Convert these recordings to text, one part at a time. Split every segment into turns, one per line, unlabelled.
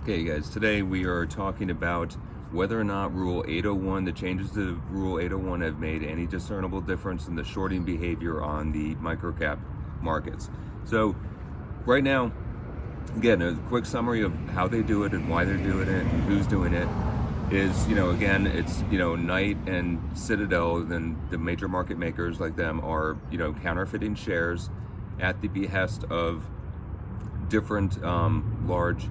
Okay guys, today we are talking about whether or not Rule 801, the changes to Rule 801 have made any discernible difference in the shorting behavior on the microcap markets. So right now, again, a quick summary of how they do it and why they're doing it and who's doing it is, again, it's, Knight and Citadel, then the major market makers like them are, counterfeiting shares at the behest of different large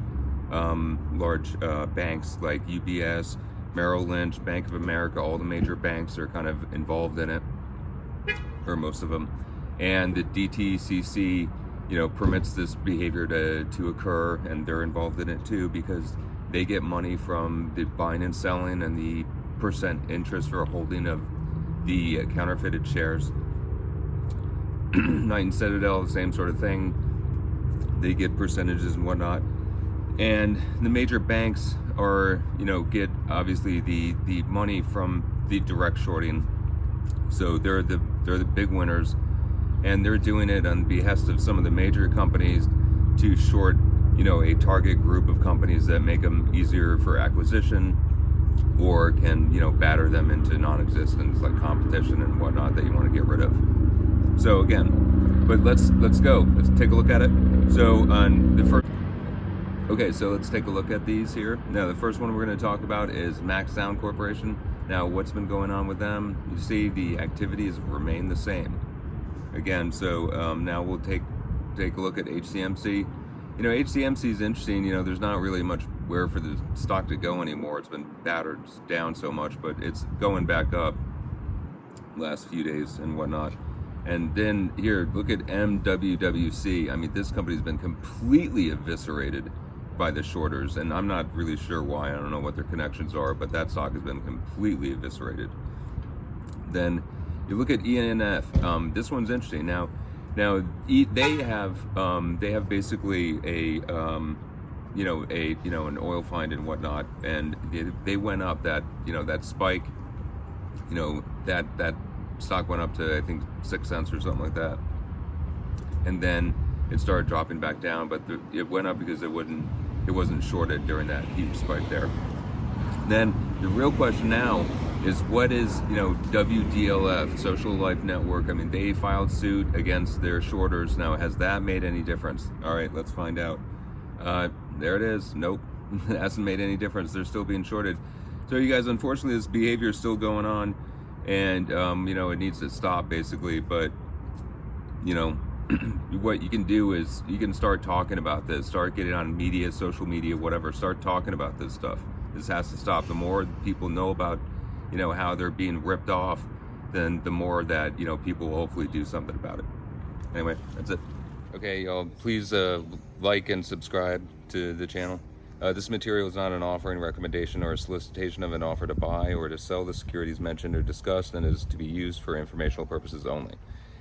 banks like UBS, Merrill Lynch, Bank of America. All the major banks are kind of involved in it, or most of them. And the DTCC, permits this behavior to occur, and they're involved in it too because they get money from the buying and selling and the percent interest for holding of the counterfeited shares. Knight and Citadel, the same sort of thing. They get percentages and whatnot. And the major banks are, get obviously the money from the direct shorting. So they're the big winners, and they're doing it on behest of some of the major companies to short, a target group of companies that make them easier for acquisition or can, batter them into non-existence, like competition and whatnot that you want to get rid of. So again, but let's go. Let's take a look at it. So on the first. Okay, so let's take a look at these here. Now, the first one we're going to talk about is Max Sound Corporation. Now, what's been going on with them? You see the activities remain the same. Again, so now we'll take a look at HCMC. HCMC is interesting. There's not really much where for the stock to go anymore. It's been battered down so much, but it's going back up last few days and whatnot. And then here, look at MWWC. I mean, this company's been completely eviscerated by the shorters, and I'm not really sure why. I don't know what their connections are, but that stock has been completely eviscerated. Then you look at EEENF. This one's interesting. Now they have basically an oil find and whatnot, and they went up that that spike. That stock went up to I think 6 cents or something like that, and then it started dropping back down. But it went up because it wasn't shorted during that huge spike there. Then the real question now is, what is WDLF, Social Life Network? I mean, they filed suit against their shorters. Now, has that made any difference? All right, let's find out. There it is. Nope, it hasn't made any difference. They're still being shorted. So you guys, unfortunately, this behavior is still going on, and it needs to stop basically. But what you can do is you can start talking about this, start getting on media, social media, whatever, start talking about this stuff. This has to stop. The more people know about how they're being ripped off, then the more that people will hopefully do something about it. Anyway, that's it. Okay, y'all, please like and subscribe to the channel. This material is not an offering, recommendation, or a solicitation of an offer to buy or to sell the securities mentioned or discussed, and is to be used for informational purposes only.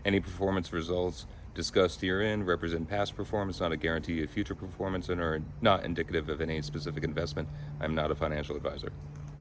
Any performance results discussed herein represent past performance, not a guarantee of future performance, and are not indicative of any specific investment. I'm not a financial advisor.